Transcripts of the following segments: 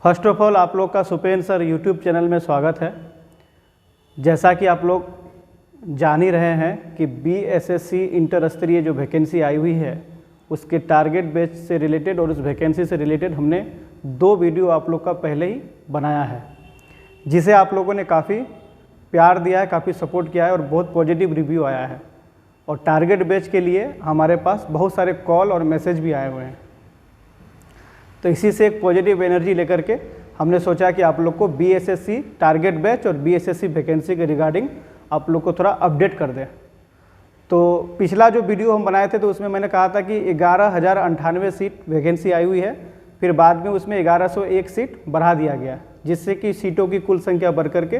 First of all आप लोग का सुपेन सर यूट्यूब चैनल में स्वागत है। जैसा कि आप लोग जान ही रहे हैं कि बीएसएससी इंटर स्तरीय जो वैकेंसी आई हुई है उसके टारगेट बैच से रिलेटेड और उस वैकेंसी से रिलेटेड हमने 2 वीडियो आप लोग का पहले ही बनाया है, जिसे आप लोगों ने काफ़ी प्यार दिया है, काफ़ी सपोर्ट किया है और बहुत पॉजिटिव रिव्यू आया है। और टारगेट बैच के लिए हमारे पास बहुत सारे कॉल और मैसेज भी आए हुए हैं। तो इसी से एक पॉजिटिव एनर्जी लेकर के हमने सोचा कि आप लोग को बीएसएससी टारगेट बैच और बीएसएससी वैकेंसी के रिगार्डिंग आप लोग को थोड़ा अपडेट कर दें। तो पिछला जो वीडियो हम बनाए थे तो उसमें मैंने कहा था कि 11,098 सीट वैकेंसी आई हुई है, फिर बाद में उसमें 1101 सीट बढ़ा दिया गया, जिससे कि सीटों की कुल संख्या बढ़ करके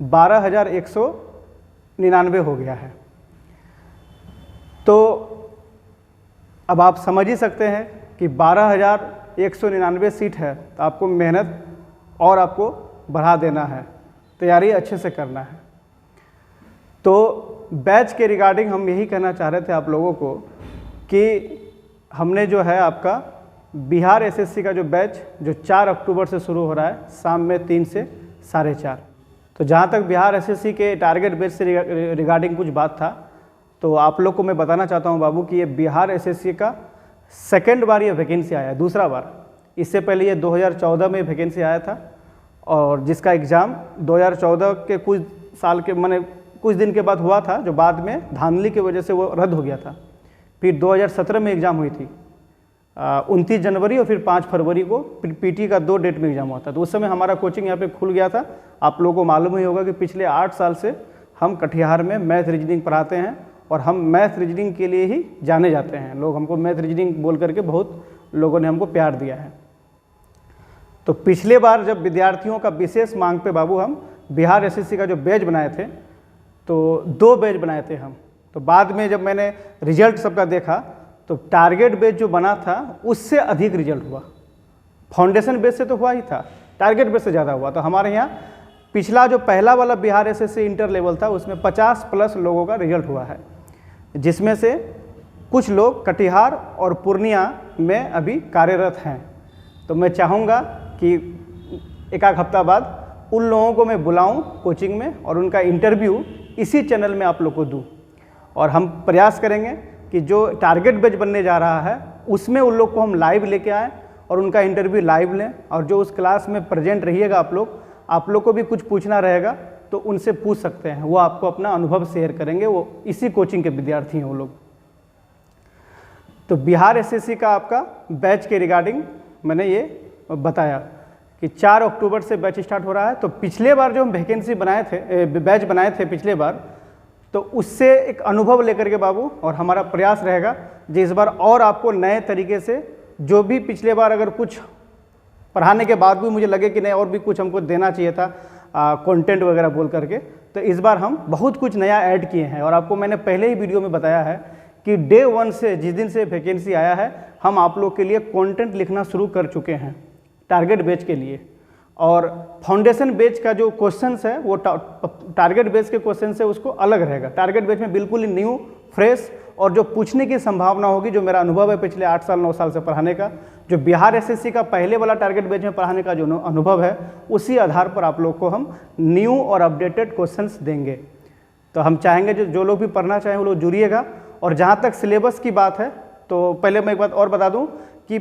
12,199 हो गया है। तो अब आप समझ ही सकते हैं कि 12,199 सीट है तो आपको मेहनत और आपको बढ़ा देना है, तैयारी अच्छे से करना है। तो बैच के रिगार्डिंग हम यही कहना चाह रहे थे आप लोगों को कि हमने जो है आपका बिहार एसएससी का जो बैच जो 4 अक्टूबर से शुरू हो रहा है शाम में 3 से 4:30। तो जहाँ तक बिहार एसएससी के टारगेट बैच से रिगार्डिंग कुछ बात था तो आप लोग को मैं बताना चाहता हूँ बाबू कि ये बिहार एसएससी का सेकेंड बार ये वैकेंसी आया है, दूसरा बार। इससे पहले ये 2014 में वैकेंसी आया था और जिसका एग्ज़ाम 2014 के कुछ साल के माने कुछ दिन के बाद हुआ था, जो बाद में धांधली की वजह से वो रद्द हो गया था। फिर 2017 में एग्ज़ाम हुई थी 29 जनवरी और फिर 5 फरवरी को पीटी का 2 डेट में एग्ज़ाम हुआ था। तो उस समय हमारा कोचिंग यहाँ पे खुल गया था। आप लोगों को मालूम ही होगा कि पिछले 8 साल से हम कटिहार में मैथ रीजनिंग पढ़ाते हैं और हम मैथ रीजनिंग के लिए ही जाने जाते हैं। लोग हमको मैथ रीजनिंग बोल करके बहुत लोगों ने हमको प्यार दिया है। तो पिछले बार जब विद्यार्थियों का विशेष मांग पे बाबू हम बिहार एसएससी का जो बैच बनाए थे तो 2 बैच बनाए थे हम। तो बाद में जब मैंने रिजल्ट सबका देखा तो टारगेट बैच जो बना था उससे अधिक रिजल्ट हुआ। फाउंडेशन बैच से तो हुआ ही था, टारगेट बैच से ज़्यादा हुआ। तो हमारे यहाँ पिछला जो पहला वाला बिहार एसएससी इंटर लेवल था उसमें 50+ लोगों का रिजल्ट हुआ है, जिसमें से कुछ लोग कटिहार और पूर्णिया में अभी कार्यरत हैं। तो मैं चाहूँगा कि एक हफ्ता बाद उन लोगों को मैं बुलाऊं कोचिंग में और उनका इंटरव्यू इसी चैनल में आप लोग को दूं। और हम प्रयास करेंगे कि जो टारगेट बैच बनने जा रहा है उसमें उन लोग को हम लाइव लेके आएँ और उनका इंटरव्यू लाइव लें। और जो उस क्लास में प्रेजेंट रहिएगा आप लोग को भी कुछ पूछना रहेगा तो उनसे पूछ सकते हैं, वो आपको अपना अनुभव शेयर करेंगे। वो इसी कोचिंग के विद्यार्थी हैं वो लोग। तो बिहार एसएससी का आपका बैच के रिगार्डिंग मैंने ये बताया कि 4 अक्टूबर से बैच स्टार्ट हो रहा है। तो पिछले बार जो हम वैकेंसी बनाए थे, बैच बनाए थे पिछले बार, तो उससे एक अनुभव लेकर के बाबू और हमारा प्रयास रहेगा कि इस बार और आपको नए तरीके से, जो भी पिछले बार अगर कुछ पढ़ाने के बाद भी मुझे लगे कि नहीं और भी कुछ हमको देना चाहिए था कंटेंट वगैरह बोल करके, तो इस बार हम बहुत कुछ नया ऐड किए हैं। और आपको मैंने पहले ही वीडियो में बताया है कि डे 1 से, जिस दिन से वैकेंसी आया है, हम आप लोग के लिए कंटेंट लिखना शुरू कर चुके हैं टारगेट बैच के लिए। और फाउंडेशन बैच का जो क्वेश्चंस है वो टारगेट बैच के क्वेश्चन से उसको अलग रहेगा। टारगेट बैच में बिल्कुल ही न्यू, फ्रेश और जो पूछने की संभावना होगी, जो मेरा अनुभव है पिछले 8 साल 9 साल से पढ़ाने का, जो बिहार एसएससी का पहले वाला टारगेट बैच में पढ़ाने का जो अनुभव है, उसी आधार पर आप लोग को हम न्यू और अपडेटेड क्वेश्चंस देंगे। तो हम चाहेंगे जो लोग भी पढ़ना चाहें वो लोग जुड़िएगा। और जहाँ तक सिलेबस की बात है तो पहले मैं एक बात और बता दूँ कि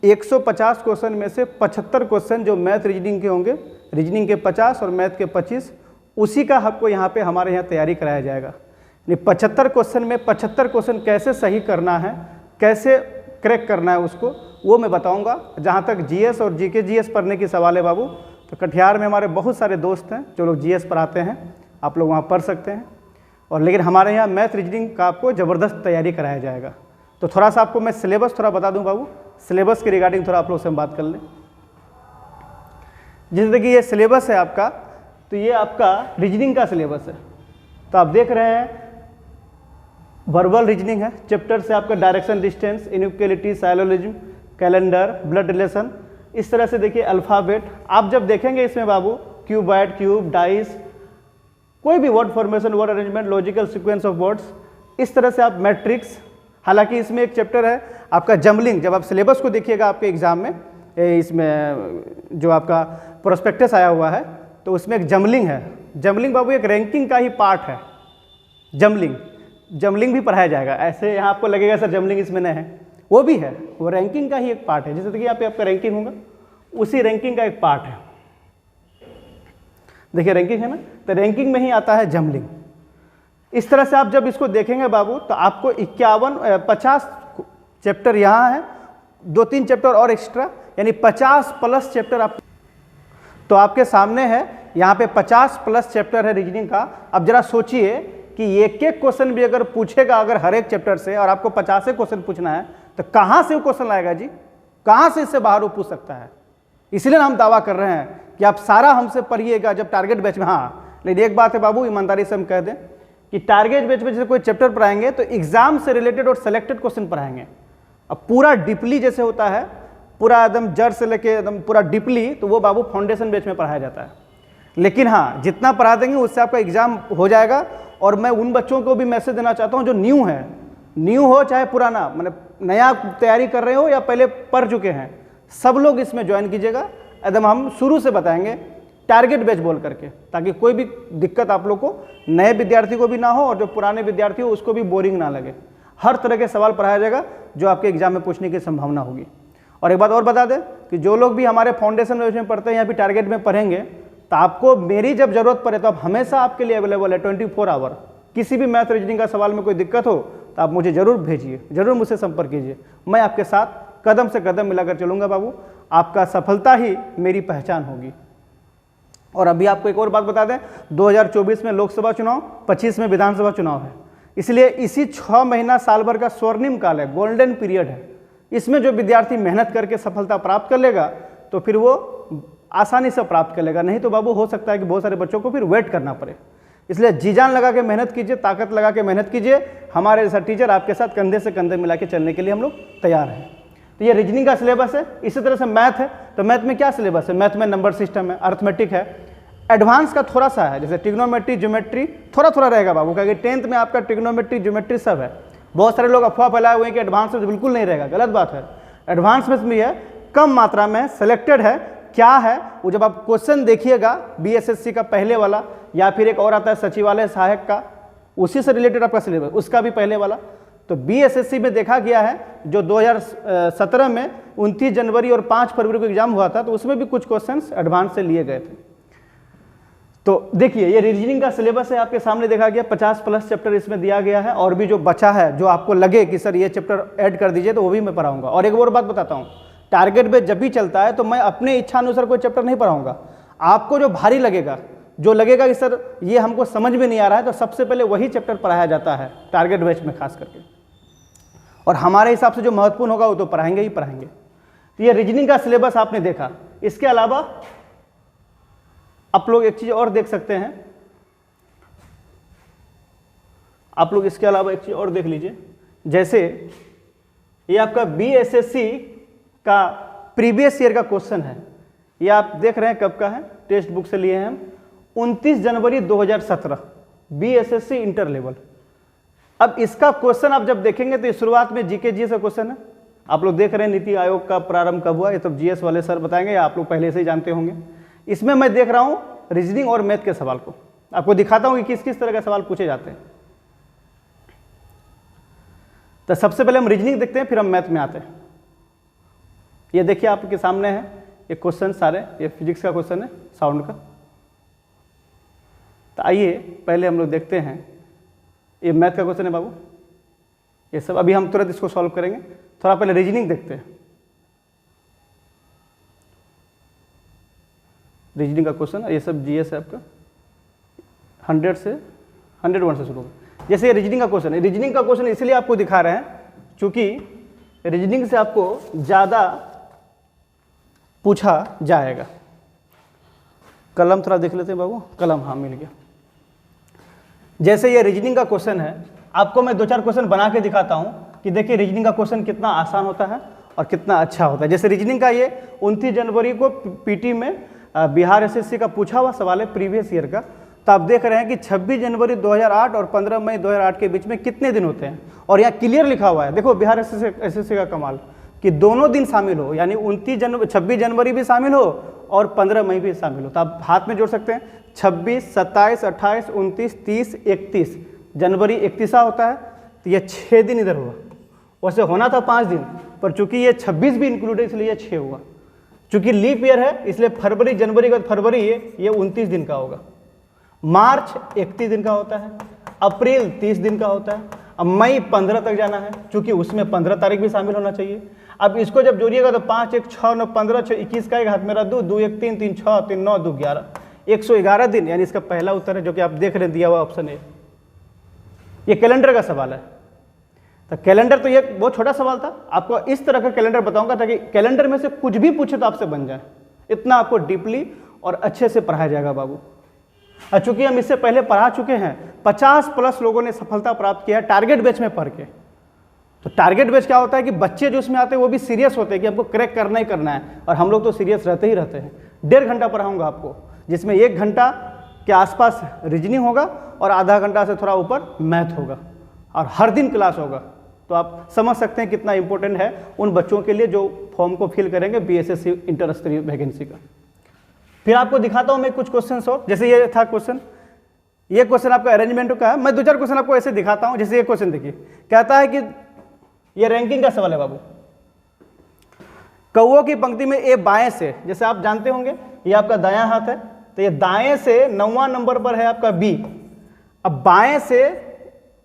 150 क्वेश्चन में से 75 क्वेश्चन जो मैथ रीजनिंग के होंगे, रीजनिंग के 50 और मैथ के 25, उसी का आपको यहाँ पे हमारे यहाँ तैयारी कराया जाएगा। 75 क्वेश्चन में 75 क्वेश्चन कैसे सही करना है, कैसे क्रैक करना है उसको, वो मैं बताऊंगा। जहाँ तक जीएस और जीके जीएस पढ़ने की सवाल है बाबू, तो कटिहार में हमारे बहुत सारे दोस्त हैं जो लोग जीएस पढ़ाते हैं, आप लोग वहाँ पढ़ सकते हैं। और लेकिन हमारे यहाँ मैथ रीजनिंग का आपको ज़बरदस्त तैयारी कराया जाएगा। तो थोड़ा सा आपको मैं सिलेबस थोड़ा बता दूँ बाबू, सिलेबस के रिगार्डिंग थोड़ा आप लोग से हम बात कर लें। जैसे कि ये सिलेबस है आपका, तो ये आपका रीजनिंग का सिलेबस है। तो आप देख रहे हैं वर्बल रीजनिंग है, चैप्टर से आपका direction, distance, inequality, syllogism, calendar, blood relation, इस तरह से देखिए अल्फ़ाबेट। आप जब देखेंगे इसमें बाबू क्यूबॉइड, क्यूब, डाइस, कोई भी word formation, word arrangement, logical sequence of words, इस तरह से आप मैट्रिक्स। हालांकि इसमें एक चैप्टर है आपका जम्बलिंग। जब आप सिलेबस को देखिएगा आपके एग्जाम में इसमें जो आपका प्रोस्पेक्टस आया हुआ है तो उसमें एक जमलिंग है। जमलिंग बाबू एक रैंकिंग का ही पार्ट है। जमलिंग भी पढ़ाया जाएगा। ऐसे यहाँ आपको लगेगा सर जमलिंग इसमें नहीं है, वो भी है, वो रैंकिंग का ही एक पार्ट है। जैसे देखिए यहाँ पे आपका रैंकिंग होगा, उसी रैंकिंग का एक पार्ट है। देखिए रैंकिंग है ना, तो रैंकिंग में ही आता है जमलिंग। इस तरह से आप जब इसको देखेंगे बाबू तो आपको 50 चैप्टर यहाँ है, 2-3 चैप्टर और एक्स्ट्रा, यानी 50 प्लस चैप्टर आप, तो आपके सामने है यहाँ पे 50 प्लस चैप्टर है रीजनिंग का। अब जरा सोचिए कि एक एक क्वेश्चन भी अगर पूछेगा अगर हर एक चैप्टर से, और आपको 50 क्वेश्चन पूछना है, तो कहाँ से वो क्वेश्चन लाएगा जी? कहाँ से इससे बाहर वो पूछ सकता है? इसलिए हम दावा कर रहे हैं कि आप सारा हमसे पढ़िएगा जब टारगेट बैच में। हाँ, लेकिन एक बात है बाबू, ईमानदारी से हम कह दें कि टारगेट बैच में जैसे कोई चैप्टर पढ़ाएंगे तो एग्जाम से रिलेटेड और सेलेक्टेड क्वेश्चन पढ़ाएंगे। अब पूरा डीपली जैसे होता है, पूरा एकदम जड़ से लेके एकदम पूरा डीपली, तो वो बाबू फाउंडेशन बैच में पढ़ाया जाता है। लेकिन हाँ, जितना पढ़ा देंगे उससे आपका एग्जाम हो जाएगा। और मैं उन बच्चों को भी मैसेज देना चाहता हूँ जो न्यू है, न्यू हो चाहे पुराना, मतलब नया तैयारी कर रहे हो या पहले पढ़ चुके हैं, सब लोग इसमें ज्वाइन कीजिएगा। एकदम हम शुरू से बताएंगे टारगेट बैच बोल करके, ताकि कोई भी दिक्कत आप लोग को, नए विद्यार्थी को भी ना हो और जो पुराने विद्यार्थी हो उसको भी बोरिंग ना लगे। हर तरह के सवाल पढ़ाया जाएगा जो आपके एग्जाम में पूछने की संभावना होगी। और एक बात और बता दें कि जो लोग भी हमारे फाउंडेशन में पढ़ते हैं या फिर टारगेट में पढ़ेंगे, तो आपको मेरी जब जरूरत पड़े तो आप हमेशा आपके लिए अवेलेबल है 24 आवर। किसी भी मैथ रीजनिंग का सवाल में कोई दिक्कत हो तो आप मुझे जरूर भेजिए, जरूर मुझसे संपर्क कीजिए। मैं आपके साथ कदम से कदम मिलाकर चलूंगा बाबू। आपका सफलता ही मेरी पहचान होगी। और अभी आपको एक और बात बता दें, 2024 में लोकसभा चुनाव, 25 में विधानसभा चुनाव है, इसलिए इसी 6 महीना साल भर का स्वर्णिम काल है, गोल्डन पीरियड है। इसमें जो विद्यार्थी मेहनत करके सफलता प्राप्त कर लेगा तो फिर वो आसानी से प्राप्त कर लेगा, नहीं तो बाबू हो सकता है कि बहुत सारे बच्चों को फिर वेट करना पड़े। इसलिए जी जान लगा के मेहनत कीजिए, ताकत लगा के मेहनत कीजिए। हमारे जैसा टीचर आपके साथ कंधे से कंधे मिला के चलने के लिए हम लोग तैयार हैं। तो ये रीजनिंग का सिलेबस है। इसी तरह से मैथ है, तो मैथ में क्या सिलेबस है? मैथ में नंबर सिस्टम है, अर्थमेटिक है, एडवांस का थोड़ा सा है, जैसे ट्रिग्नोमेट्री, ज्योमेट्री थोड़ा थोड़ा रहेगा बाबू, क्योंकि 10th में आपका ट्रिग्नोमेट्री, ज्योमेट्री सब है। बहुत सारे लोग अफवाह फैलाए हुए हैं कि एडवांस में बिल्कुल नहीं रहेगा, गलत बात है। एडवांस में भी है, कम मात्रा में, सेलेक्टेड है। क्या है वो जब आप क्वेश्चन देखिएगा बीएसएससी का पहले वाला, या फिर एक और आता है सचिवालय सहायक का, उसी से रिलेटेड आपका सिलेबस, उसका भी पहले वाला। तो बीएसएससी में देखा गया है जो 2017 में 29 जनवरी और 5 फरवरी को एग्जाम हुआ था, तो उसमें भी कुछ क्वेश्चंस एडवांस से लिए गए थे। तो देखिए ये रीजनिंग का सिलेबस है आपके सामने देखा गया, 50 प्लस चैप्टर इसमें दिया गया है। और भी जो बचा है, जो आपको लगे कि सर ये चैप्टर ऐड कर दीजिए, तो वो भी मैं पढ़ाऊंगा। और एक और बात बताता हूँ, टारगेट बेस जब भी चलता है तो मैं अपने इच्छा अनुसार कोई चैप्टर नहीं पढ़ाऊंगा। आपको जो भारी लगेगा, जो लगेगा कि सर ये हमको समझ में नहीं आ रहा है, तो सबसे पहले वही चैप्टर पढ़ाया जाता है टारगेट बैच में खास करके। और हमारे हिसाब से जो महत्वपूर्ण होगा वो तो पढ़ाएंगे ही पढ़ाएंगे। तो ये रीजनिंग का सिलेबस आपने देखा। इसके अलावा आप लोग एक चीज और देख सकते हैं, आप लोग इसके अलावा एक चीज और देख लीजिए। जैसे ये आपका बीएसएससी का प्रीवियस ईयर का क्वेश्चन है, ये आप देख रहे हैं कब का है, टेक्स्ट बुक से लिए हैं हम, 29 जनवरी 2017, बीएसएससी इंटर लेवल। अब इसका क्वेश्चन आप जब देखेंगे तो शुरुआत में जीके जीएस का क्वेश्चन है। आप लोग देख रहे हैं नीति आयोग का प्रारंभ कब हुआ, ये सब जीएस वाले सर बताएंगे, या आप लोग पहले से ही जानते होंगे। इसमें मैं देख रहा हूं रीजनिंग और मैथ के सवाल को, आपको दिखाता हूं कि किस किस तरह के सवाल पूछे जाते हैं। तो सबसे पहले हम रीजनिंग देखते हैं, फिर हम मैथ में आते हैं। ये देखिए आपके सामने है ये क्वेश्चन सारे, ये फिजिक्स का क्वेश्चन है, साउंड का। तो आइए पहले हम लोग देखते हैं, ये मैथ का क्वेश्चन है बाबू, ये सब अभी हम तुरंत इसको सॉल्व करेंगे। थोड़ा पहले रीजनिंग देखते हैं। रीजनिंग का क्वेश्चन, ये सब जीएस है आपका, 100 से 101 से शुरू होगा। जैसे ये रीजनिंग का क्वेश्चन है, रीजनिंग का क्वेश्चन इसलिए आपको दिखा रहे हैं क्योंकि रीजनिंग से आपको ज़्यादा पूछा जाएगा। कलम थोड़ा देख लेते हैं बाबू, कलम हाँ मिल गया। जैसे ये रीजनिंग का क्वेश्चन है, आपको मैं 2-4 क्वेश्चन बना के दिखाता हूँ कि देखिए रीजनिंग का क्वेश्चन कितना आसान होता है और कितना अच्छा होता है। जैसे रीजनिंग का ये 29 जनवरी को पीटी में बिहार एसएससी का पूछा हुआ सवाल है प्रीवियस ईयर का। तो आप देख रहे हैं कि 26 जनवरी 2008 और 15 मई 2008 के बीच में कितने दिन होते हैं, और यहाँ क्लियर लिखा हुआ है। देखो बिहार एसएससी का कमाल, कि दोनों दिन शामिल हो, यानी 26 जनवरी भी शामिल हो और 15 मई भी शामिल हो। तो आप हाथ में जोड़ सकते हैं 26, 27, 28, 29, 30, 31। जनवरी 31 होता है तो ये 6 दिन इधर हुआ। वैसे होना था 5 दिन, पर चूंकि ये 26 भी इंक्लूड है इसलिए ये 6 हुआ। चूंकि लीप ईयर है इसलिए फरवरी, जनवरी का फरवरी ये 29 दिन का होगा। मार्च 31 दिन का होता है, अप्रैल 30 दिन का होता है, अब मई 15 तक जाना है, चूंकि उसमें 15 तारीख भी शामिल होना चाहिए। अब इसको जब जोड़िएगा तो 5, 1, 6, 9, 15, 6, 21 का एक हाथ मेरा 2, 2, 1, 3, 3, 6, 3, 9, 2, 11, 111 दिन, यानी इसका पहला उत्तर है जो कि आप देख रहे हैं दिया हुआ ऑप्शन ए। ये कैलेंडर का सवाल है। तो कैलेंडर तो ये बहुत छोटा सवाल था, आपको इस तरह का कैलेंडर बताऊंगा ताकि कैलेंडर में से कुछ भी पूछे तो आपसे बन जाए। इतना आपको डीपली और अच्छे से पढ़ाया जाएगा बाबू। और चूंकि हम इससे पहले पढ़ा चुके हैं, 50+ लोगों ने सफलता प्राप्त किया है टारगेट बैच में पढ़ के। तो टारगेट बैच क्या होता है कि बच्चे जो उसमें आते हैं वो भी सीरियस होते हैं कि हमको क्रैक करना ही करना है, और हम लोग तो सीरियस रहते ही रहते हैं। 1.5 घंटा पढ़ाऊंगा आपको, जिसमें 1 घंटा के आसपास रीजनिंग होगा और आधा घंटा से थोड़ा ऊपर मैथ होगा, और हर दिन क्लास होगा। तो आप समझ सकते हैं कितना इंपॉर्टेंट है उन बच्चों के लिए जो फॉर्म को फिल करेंगे बीएसएससी इंटर स्तरीय वैकेंसी का। फिर आपको दिखाता हूं मैं कुछ क्वेश्चन और, जैसे ये था क्वेश्चन, ये क्वेश्चन आपका अरेंजमेंट का है। मैं 2-4 क्वेश्चन आपको ऐसे दिखाता हूं। जैसे ये क्वेश्चन देखिए, कहता है कि ये रैंकिंग का सवाल है बाबू। कौओं की पंक्ति में ए बाएं से, जैसे आप जानते होंगे ये आपका दायां हाथ है, तो ये दाएं से 9वां नंबर पर है आपका बी। अब बाएं से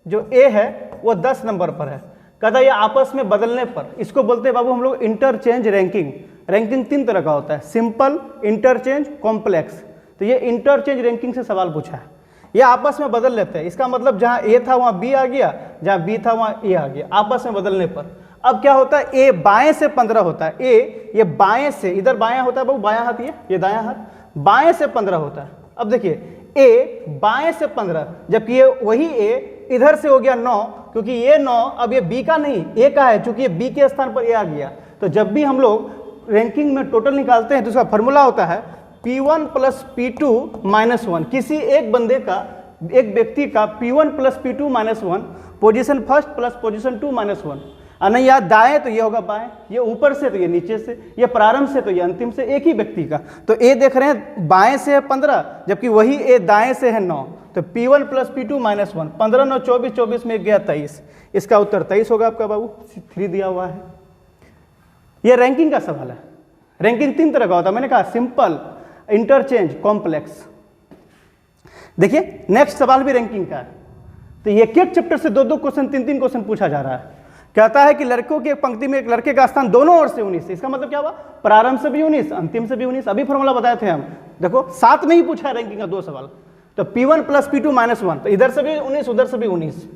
जो ए है वो 10 नंबर पर है। कहता है ये आपस में बदलने पर, इसको बोलते हैं बाबू हम लोग इंटरचेंज रैंकिंग। रैंकिंग 3 तरह का होता है, सिंपल, इंटरचेंज, कॉम्प्लेक्स। तो ये इंटरचेंज रैंकिंग से सवाल पूछा है। ये आपस में बदल लेते हैं, इसका मतलब जहां ए था वहां बी आ गया, जहां बी था वहां ए आ गया, आपस में बदलने पर। अब क्या होता है, ए बाएं से 15 होता है, ए ये बाएं से, इधर बायां होता है बाबू, बायां हाथ ये दायां हाथ, बाएं से 15 होता है। अब देखिए ए बाएं से 15, जबकि ये वही ए इधर से हो गया 9, क्योंकि ये 9 अब ये बी का नहीं ए का है, क्योंकि ये बी के स्थान पर ए आ गया। तो जब भी हम लोग रैंकिंग में टोटल निकालते हैं तो उसका फॉर्मूला होता है P1 + P2 - 1। किसी एक बंदे का, एक व्यक्ति का P1 + P2 - 1, position first plus position 2 - 1। और नहीं यार दाएं तो ये होगा बाएं, ये ऊपर से तो ये नीचे से, ये प्रारंभ से तो ये अंतिम से, एक ही व्यक्ति का। तो ए देख रहे हैं बाएं से है 15, जबकि वही ए दाएं से है 9। तो P1 + P2 - 1, 15, 9, 24, 24 में गया 23। इसका उत्तर 23 होगा आपका बाबू, 3 दिया हुआ है। ये रैंकिंग का सवाल है। रैंकिंग 3 तरह का होता है, मैंने कहा सिंपल, इंटरचेंज, कॉम्प्लेक्स। देखिए नेक्स्ट सवाल भी रैंकिंग का है। तो ये एक चैप्टर से 2-2 क्वेश्चन, 3-3 क्वेश्चन पूछा जा रहा है। कहता है कि लड़कों की एक पंक्ति में एक लड़के का स्थान दोनों ओर से 19। इसका मतलब क्या हुआ, प्रारंभ से भी 19, अंतिम से भी 19। अभी फॉर्मूला बताए थे हम, देखो साथ में ही पूछा है रैंकिंग का 2 सवाल। तो P1 + P2 - 1, तो इधर से भी 19, उधर से भी 19,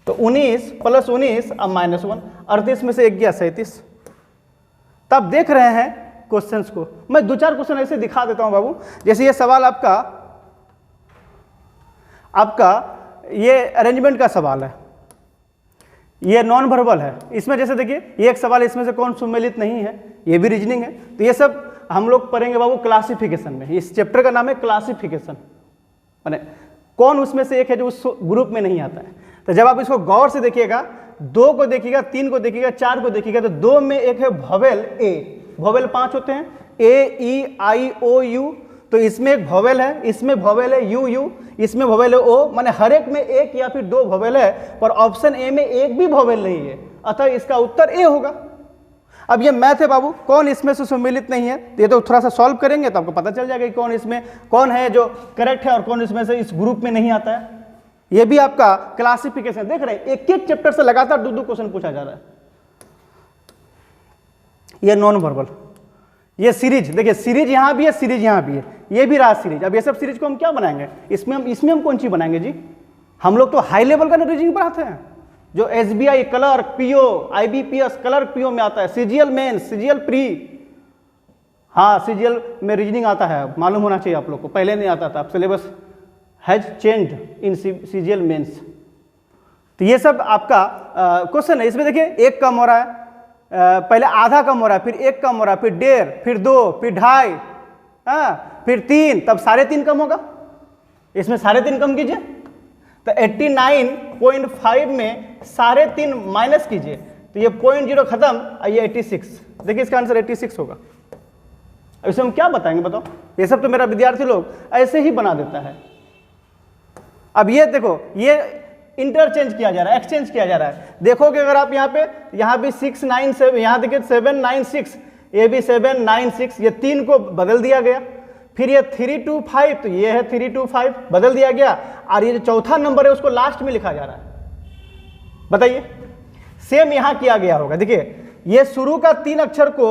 तो 19 + 19 अब -1, 38 में से एक गया 37। तब देख रहे हैं क्वेश्चंस को, मैं 2-4 क्वेश्चन ऐसे दिखा देता हूं बाबू। जैसे ये सवाल आपका ये अरेंजमेंट का सवाल है, ये नॉन वर्बल है। इसमें जैसे देखिए ये एक सवाल, इसमें से कौन सुमेलित नहीं है, ये भी रीजनिंग है। तो ये सब हम लोग पढ़ेंगे बाबू क्लासिफिकेशन में। इस चैप्टर का नाम है क्लासिफिकेशन, माने कौन उसमें से एक है जो उस ग्रुप में नहीं आता है। तो जब आप इसको गौर से देखिएगा, 2 को देखिएगा, 3 को देखिएगा, 4 को देखिएगा, तो 2 में एक है वोवेल ए। वोवेल 5 होते हैं, ए, ई, आई, ओ, यू। तो इसमें एक वोवेल है, इसमें वोवेल है यू, यू, इसमें वोवेल है ओ। माने हर एक में एक या फिर 2 वोवेल है, पर ऑप्शन ए में एक भी वोवेल नहीं है, अतः इसका उत्तर ए होगा। अब ये मैथ है बाबू, कौन इसमें से सम्मिलित नहीं है, तो ये तो थोड़ा सा सॉल्व करेंगे तो आपको पता चल जाएगा कि कौन इसमें कौन है जो करेक्ट है और कौन इसमें से इस ग्रुप में नहीं आता है। ये भी आपका क्लासिफिकेशन देख रहे हैं, एक-एक चैप्टर से लगातार 2-2 क्वेश्चन पूछा जा रहा है। ये नॉन वर्बल, ये सीरीज देखिए, सीरीज यहां भी है, सीरीज यहां भी है, ये भी रहा सीरीज। अब ये सब सीरीज को हम क्या बनाएंगे, इसमें हम कौन सी बनाएंगे जी। हम लोग तो हाई लेवल का रीजनिंग पढ़ाते हैं, जो SBI clerk, PO, IBPS clerk PO में आता है, सीजीएल मेन, सीजीएल प्री। हाँ सीजीएल में रीजनिंग आता है, मालूम होना चाहिए आप लोग को, पहले नहीं आता था, अब syllabus has changed in CGL mains. तो ये सब आपका क्वेश्चन है। इसमें देखिए एक कम हो रहा है, पहले आधा कम हो रहा है, फिर 1 कम हो रहा है, फिर 1.5, फिर 2, फिर 2.5, हाँ फिर 3, तब 3.5 कम होगा। इसमें 3.5 कम कीजिए, तो 89.5 में 3.5 माइनस कीजिए, तो तो ये 0.0 खत्म, ये 86, देखिए इसका आंसर 86 होगा। अब इसे हम क्या बताएंगे बताओ, ये सब तो मेरा विद्यार्थी लोग ऐसे ही बना देता है। अब ये देखो, ये इंटरचेंज किया जा रहा है, एक्सचेंज किया जा रहा है। देखोगे अगर आप यहाँ भी 6 9 7, यहाँ देखिए 7 9 6, ये भी 7 9 6, ये 3 को बदल दिया गया। फिर ये 3 2 5, तो ये है 3 2 5, बदल दिया गया। और ये जो चौथा नंबर है उसको लास्ट में लिखा जा रहा है। बताइए, सेम यहां किया गया होगा। देखिए ये शुरू का 3 अक्षर को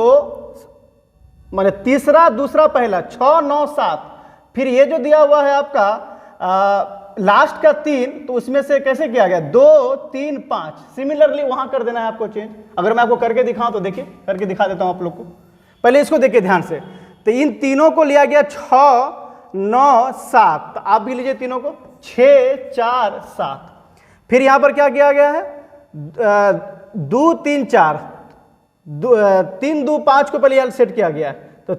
माने तीसरा दूसरा पहला 6 9 7, फिर ये जो दिया हुआ है आपका लास्ट का 3, तो उसमें से कैसे किया गया 2 3 5, सिमिलरली वहां कर देना है आपको चेंज। अगर मैं आपको करके दिखाऊं तो देखिए, करके दिखा देता हूं आप लोग को। पहले इसको देखिए ध्यान से, तो इन तीनों को लिया गया 6 9 7, तो आप भी लीजिए तीनों को 6 4 7। फिर यहां पर क्या किया गया है 2 3 4, 3 2 5 को पहले यहां सेट किया गया है, तो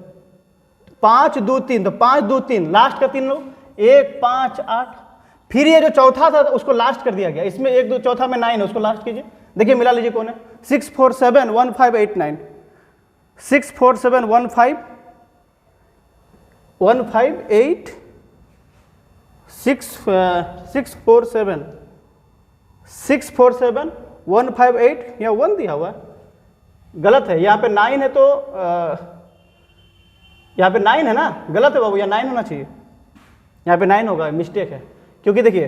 5 2 3, तो 5 2 3, लास्ट का 3 लो 1 5 8। फिर ये जो चौथा था उसको लास्ट कर दिया गया, इसमें 1 2 चौथा में 9 है, उसको लास्ट कीजिए। देखिए मिला लीजिए कौन है, 6 4 7 1 5 8 9, 6 4 7 1 5 8 6 4 7 6 4 7 1 5 8, यहाँ 1 दिया हुआ है, गलत है। यहाँ पे 9 है, तो यहाँ पे 9 है ना, गलत है बाबू, यहाँ 9 होना चाहिए, यहाँ पे 9 होगा, मिस्टेक है। क्योंकि देखिए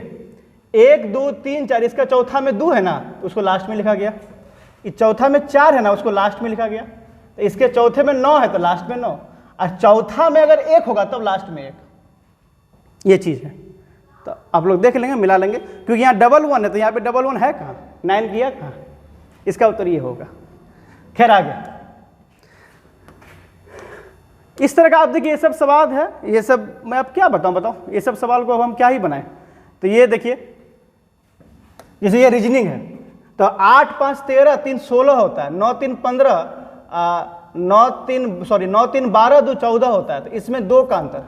1 2 3 4, इसका चौथा में 2 है ना, उसको लास्ट में लिखा गया। इस चौथा में 4 है ना, उसको लास्ट में लिखा गया। तो इसके चौथे में 9 है, तो लास्ट में 9, और चौथा में अगर 1 होगा तब लास्ट में 1, ये चीज़ है। तो आप लोग देख लेंगे, मिला लेंगे, क्योंकि यहाँ 1 1 है, तो यहाँ पे 1 1 है कहाँ, 9 किया कहाँ, इसका उत्तर ये होगा। खैर आगे इस तरह का आप देखिए, ये सब सवाल है, ये सब मैं अब क्या बताऊं, ये सब सवाल को अब हम क्या ही बनाएं। तो ये देखिए, जैसे ये रीजनिंग है, तो 8 5 13 3 16 होता है, 9 3 15 9 3 12 2 14 होता है। तो इसमें 2 का अंतर,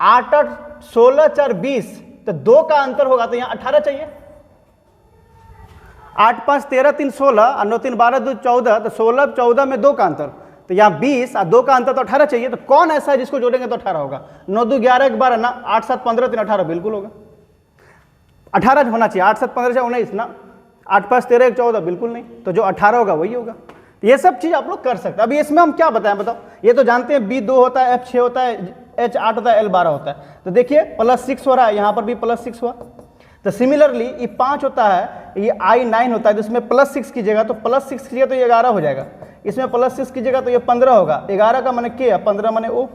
8 8 16 4 20, तो 2 का अंतर होगा, तो यहाँ 18 चाहिए। 8 5 13 3 16 और 9 3 12 2 14, तो 16 14 में 2 का अंतर, तो यहाँ 20 और 2 का अंतर, तो 18 चाहिए। तो कौन ऐसा है जिसको जोड़ेंगे तो 18 होगा? 9 2 11 1 12 ना, 8 7 15 3 18 बिल्कुल होगा, 18 होना चाहिए। 8 7 15 से 19 ना, 8 5 13 1 14 बिल्कुल नहीं, तो जो 18 होगा वही होगा। ये सब चीज़ आप लोग कर सकते हैं। अभी इसमें हम क्या बताएं बताओ, ये तो जानते हैं B 2 होता है, F 6 होता है, H 8 होता है, L 12 होता है। तो देखिए +6 हो रहा है, यहाँ पर भी +6 हुआ। तो सिमिलरली ये 5 होता है, ये I 9 होता है, तो इसमें +6 कीजिएगा, तो +6 कीजिएगा तो ये 11 हो जाएगा। इसमें +6 कीजिएगा तो ये 15 होगा। 11 का माने के, 15 माने O।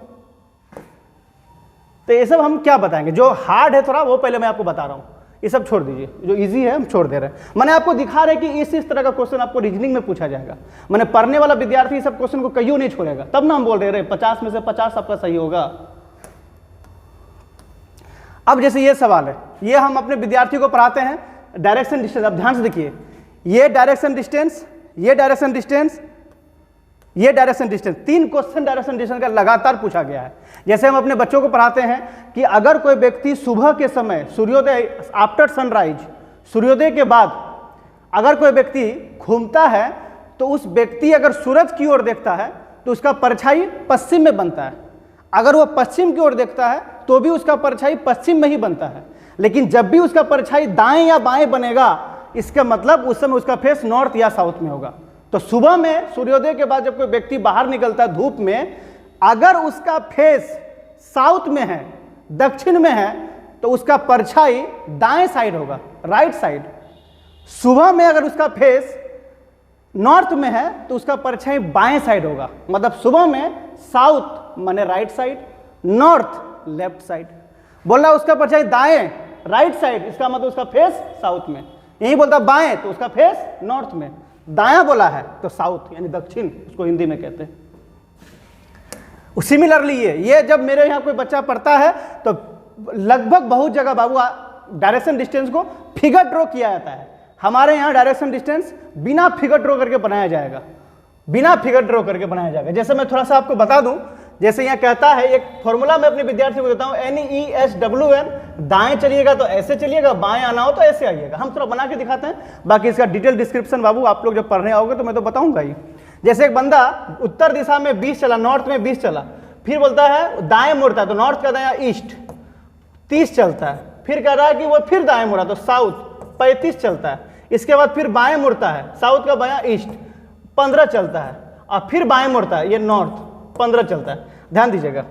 तो ये सब हम क्या बताएंगे, जो हार्ड है थोड़ा वो पहले मैं आपको बता रहा हूँ, ये सब छोड़ दीजिए, जो इजी है हम छोड़ दे रहे हैं। मैंने आपको दिखा रहे कि इस तरह का क्वेश्चन आपको रीजनिंग में पूछा जाएगा। मैंने पढ़ने वाला विद्यार्थी इस सब क्वेश्चन को कहीं नहीं छोड़ेगा, तब ना हम बोल रहे 50 में से 50 आपका सही होगा। अब जैसे ये सवाल है, ये हम अपने विद्यार्थी को पढ़ाते हैं डायरेक्शन डिस्टेंस। अब ध्यान से देखिए, ये डायरेक्शन डिस्टेंस, ये डायरेक्शन डिस्टेंस, ये direction distance, 3 question direction distance का लगातार पूछा गया है। जैसे हम अपने बच्चों को पढ़ाते हैं कि अगर कोई व्यक्ति सुबह के समय, सूर्योदय, आफ्टर सनराइज, सूर्योदय के बाद अगर कोई व्यक्ति घूमता है, तो उस व्यक्ति अगर सूरज की ओर देखता है तो उसका परछाई पश्चिम में बनता है। अगर वो पश्चिम की ओर देखता है तो भी उसका परछाई पश्चिम में ही बनता है। लेकिन जब भी उसका परछाई दाएं या बाएं बनेगा, इसका मतलब उस समय उसका फेस नॉर्थ या साउथ में होगा। तो सुबह में सूर्योदय के बाद जब कोई व्यक्ति बाहर निकलता है धूप में, अगर उसका फेस साउथ में है, दक्षिण में है, तो उसका परछाई दाएं साइड होगा, राइट साइड। सुबह में अगर उसका फेस नॉर्थ में है तो उसका परछाई बाएं साइड होगा। मतलब सुबह में साउथ माने right side, north left side. बोला उसका परछाई दाएं राइट साइड, इसका मतलब उसका फेस साउथ में। यही बोलता बाएं तो उसका फेस नॉर्थ में, दायां बोला है तो साउथ यानी दक्षिण, उसको हिंदी में कहते हैं। सिमिलरली ये जब मेरे यहाँ कोई बच्चा पढ़ता है तो लगभग बहुत जगह बाबू डायरेक्शन डिस्टेंस को फिगर ड्रॉ किया जाता है। हमारे यहाँ डायरेक्शन डिस्टेंस बिना फिगर ड्रॉ करके बनाया जाएगा, बिना फिगर ड्रॉ करके बनाया जाएगा। जैसे मैं थोड़ा सा आपको बता दूं, जैसे यहाँ कहता है, एक फॉर्मूला मैं अपने विद्यार्थियों को देता हूँ, NESWN, दाएं चलिएगा तो ऐसे चलिएगा, बाएं आना हो तो ऐसे आइएगा। हम थोड़ा बना के दिखाते हैं, बाकी इसका डिटेल डिस्क्रिप्शन बाबू आप लोग जब पढ़ने आओगे तो मैं तो बताऊंगा ही। जैसे एक बंदा उत्तर दिशा में 20 चला, नॉर्थ में 20 चला, फिर बोलता है दाएं मुड़ता है तो नॉर्थ का दाया ईस्ट 30 चलता है, फिर कह रहा है कि वो फिर दाएं मुड़ा तो साउथ 35 चलता है, इसके बाद फिर बाएं मुड़ता है, साउथ का बाया ईस्ट 15 चलता है, और फिर बाएं मुड़ता है, ये नॉर्थ 15 चलता है। ध्यान दीजिएगा,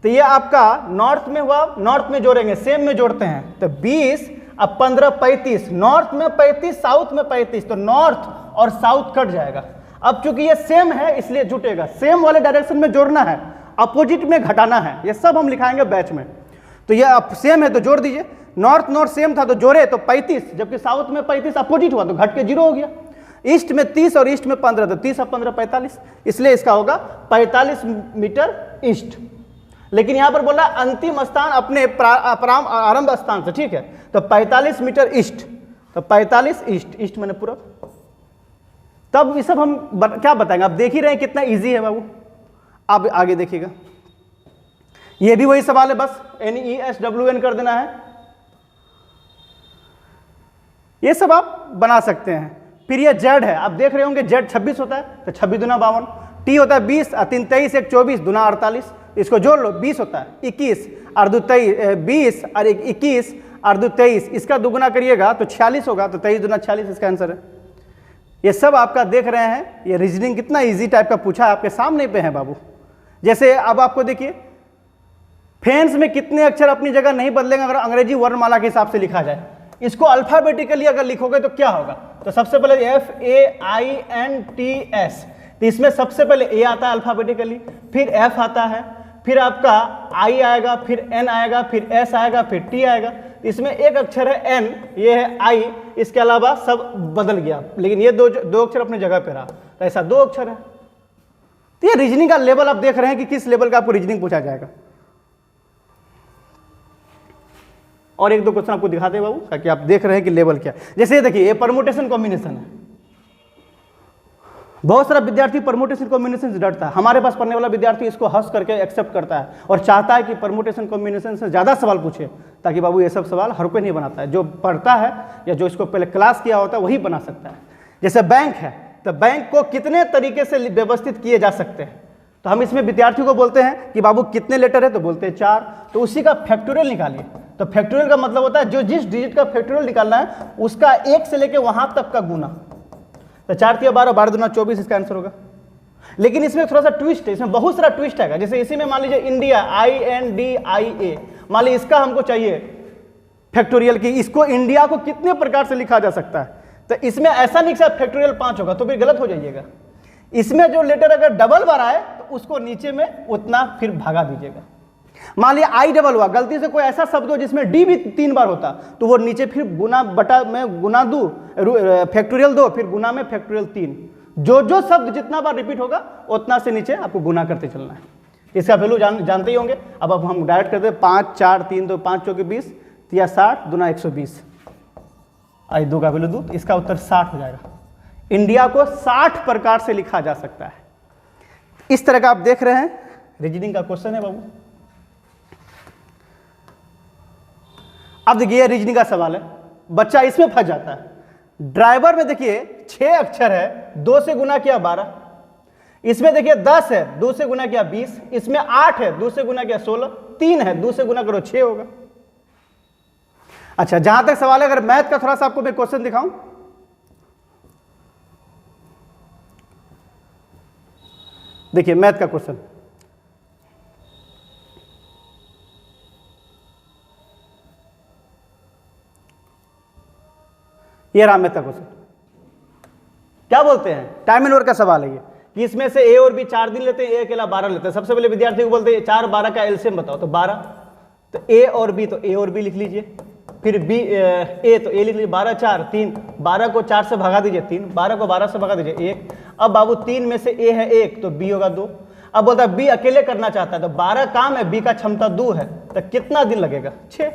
तो ये आपका नॉर्थ में हुआ, नॉर्थ में जोड़ेंगे, सेम में जोड़ते हैं तो 20 अब 15 35, नॉर्थ में 35 साउथ में 35, तो नॉर्थ और साउथ कट जाएगा। अब चूंकि ये सेम है इसलिए जुटेगा, सेम वाले डायरेक्शन में जोड़ना है, अपोजिट में घटाना है, ये सब हम लिखाएंगे बैच में। तो ये अब सेम है तो जोड़ दीजिए, नॉर्थ नॉर्थ सेम था तो जोड़े तो 35, जबकि साउथ में 35 अपोजिट हुआ तो घट के 0 हो गया। ईस्ट में 30 और ईस्ट में 15 तो 30 और 15 45, इसलिए इसका होगा 45 मीटर ईस्ट। लेकिन यहां पर बोला अंतिम स्थान अपने आरंभ स्थान से, ठीक है, तो 45 मीटर ईस्ट, तो 45 ईस्ट, ईस्ट मैंने पूरब। तब ये सब हम क्या बताएंगे, आप देख ही रहे हैं कितना इजी है बाबू। अब आगे देखिएगा, ये भी वही सवाल है, बस NESWN कर देना है, ये सब आप बना सकते हैं। फिर ये जेड है, आप देख रहे होंगे जेड 26 होता है तो 26 दूना 52, टी होता है 20 और 3 23 1 24 दूना 48, इसको जोड़ लो 20 होता है, 21 और 2 23 20 और 21 और 2 23, इसका दुगुना करिएगा तो 46 होगा, तो 23 दूना 46 इसका आंसर है। ये सब आपका देख रहे हैं, ये रीजनिंग कितना इजी टाइप का पूछा है, आपके सामने पे है बाबू। जैसे अब आपको देखिए फेंस में कितने अक्षर अपनी जगह नहीं बदलेंगे अगर अंग्रेजी वर्णमाला के हिसाब से लिखा जाए। इसको अल्फाबेटिकली अगर लिखोगे तो क्या होगा, तो सबसे पहले FAINTS, तो इसमें सबसे पहले ए आता है अल्फाबेटिकली, फिर एफ आता है, फिर आपका आई आएगा, फिर एन आएगा, फिर एस आएगा, फिर टी आएगा। इसमें एक अक्षर है एन, ये है आई, इसके अलावा सब बदल गया, लेकिन ये दो अक्षर अपनी जगह पे रहा, तो ऐसा 2 अक्षर है। तो ये रीजनिंग का लेवल आप देख रहे हैं कि किस लेवल का आपको रीजनिंग पूछा जाएगा। और 1-2 क्वेश्चन आपको दिखाते हैं बाबू, ताकि आप देख रहे हैं कि लेवल क्या है। जैसे ये देखिए, ये परमुटेशन कॉम्बिनेशन है, बहुत सारा विद्यार्थी परमुटेशन कॉम्बिनेशन से डरता है, हमारे पास पढ़ने वाला विद्यार्थी इसको हंस करके एक्सेप्ट करता है और चाहता है कि परमुटेशन कॉम्बिनेशन से ज़्यादा सवाल पूछे, ताकि बाबू ये सब सवाल हर कोई नहीं बनाता है, जो पढ़ता है या जो इसको पहले क्लास किया होता है वही बना सकता है। जैसे बैंक है, तो बैंक को कितने तरीके से व्यवस्थित किए जा सकते हैं, तो हम इसमें विद्यार्थियों को बोलते हैं कि बाबू कितने लेटर है, तो बोलते हैं 4, तो उसी का फैक्टोरियल निकालिए। तो फैक्टोरियल का मतलब होता है जो जिस डिजिट का फैक्टोरियल निकालना है उसका 1 से लेके वहां तक का गुना, तो 4 3 12 12 दूना 24 इसका आंसर होगा। लेकिन इसमें थोड़ा सा ट्विस्ट है, इसमें बहुत सारा ट्विस्ट आएगा। जैसे इसी में मान लीजिए इंडिया INDIA, मान लीजिए इसका हमको चाहिए फैक्टोरियल की, इसको इंडिया को कितने प्रकार से लिखा जा सकता है, तो इसमें ऐसा नहीं कि फैक्टोरियल 5 होगा, तो फिर गलत हो जाइएगा। इसमें जो लेटर अगर डबल बार आए तो उसको नीचे में उतना फिर भागा दीजिएगा। मान लिया आई डबल हुआ, गलती से कोई ऐसा शब्द हो जिसमें डी भी 3 बार होता, तो वो नीचे फिर गुना बटा में गुना 2 फैक्टोरियल 2, फिर गुना में फैक्टोरियल 3, जो शब्द जितना बार रिपीट होगा उतना से नीचे आपको गुना करते चलना है। इसका वैल्यू जानते ही होंगे। अब हम डायरेक्ट करते हैं 5 4 3 2 5 चौके 20 या 60 दूना 120, आई 2 का वैल्यू 2, इसका उत्तर 60 हो जाएगा। इंडिया को 60 प्रकार से लिखा जा सकता है। इस तरह का आप देख रहे हैं रीजनिंग का क्वेश्चन है बाबू। अब देखिए रीजनिंग का सवाल है, बच्चा इसमें फंस जाता है। ड्राइवर में देखिए 6 अक्षर है, 2 से गुना किया 12, इसमें देखिए 10 है, 2 से गुना किया 20, इसमें 8 है, 2 से गुना किया 16, 3 है, 2 से गुना करो 6 होगा। अच्छा, जहां तक सवाल है, अगर मैथ का थोड़ा सा आपको मैं क्वेश्चन दिखाऊं, देखिए मैथ का क्वेश्चन, ये रहा मैथ का क्वेश्चन। क्या बोलते हैं, टाइम एंड वर्क का सवाल है ये, कि इसमें से ए और बी 4 दिन लेते हैं, ए अकेला 12 लेते हैं। सबसे पहले विद्यार्थी को बोलते हैं 4 12 का एलसीएम बताओ, तो 12, तो ए और बी, तो ए और बी लिख लीजिए, फिर बी ए, तो ए लिख लीजिए, 12 4 3, 12 को 4 से भगा दीजिए 3, 12 को 12 से भगा दीजिए 1। अब बाबू 3 में से ए है 1, तो बी होगा 2। अब बोलता है बी अकेले करना चाहता है, तो 12 काम है, बी का क्षमता 2 है, तो कितना दिन लगेगा, 6। ये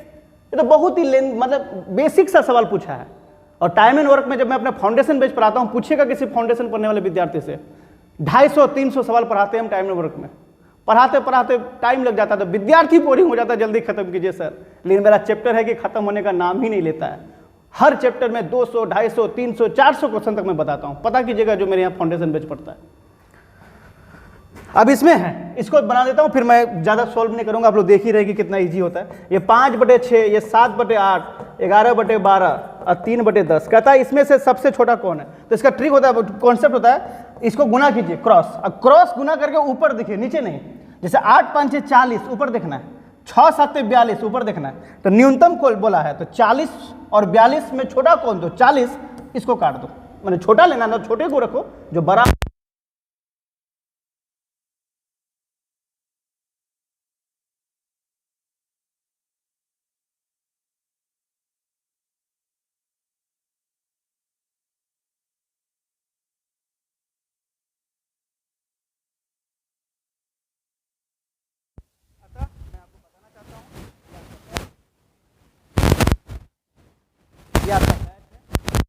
तो बहुत ही मतलब बेसिक सा सवाल पूछा है। और टाइम एंड वर्क में जब मैं अपने फाउंडेशन बेच पढ़ाता हूँ, पूछेगा किसी फाउंडेशन पढ़ने वाले विद्यार्थी से, 250-300 सवाल पढ़ाते हैं हम टाइम एंड वर्क में, पढ़ाते पढ़ाते टाइम लग जाता है, तो विद्यार्थी बोरिंग हो जाता है, जल्दी खत्म कीजिए सर। लेकिन मेरा चैप्टर है कि खत्म होने का नाम ही नहीं लेता है। हर चैप्टर में 200, 250, 300, 400 क्वेश्चन तक मैं बताता हूँ, पता कीजिएगा जो मेरे यहाँ फाउंडेशन बैच पढ़ता है। अब इसमें है, इसको बना देता हूँ, फिर मैं ज़्यादा सॉल्व नहीं करूँगा, आप लोग देख ही रहे कि कितना इजी होता है। ये 5/6, ये 7/8, 11/12 और 3/10। कहता है इसमें से सबसे छोटा कौन है। तो इसका ट्रिक होता है, कॉन्सेप्ट होता है, इसको गुना कीजिए क्रॉस। अब क्रॉस गुना करके ऊपर देखिए, नीचे नहीं। जैसे 8 5 6 40 ऊपर देखना है, 6 7 42 ऊपर देखना है। तो न्यूनतम कौन बोला है, तो 40 और 42 में छोटा कौन, तो 40, इसको काट दो। मैंने छोटा लेना ना, छोटे को रखो, जो बड़ा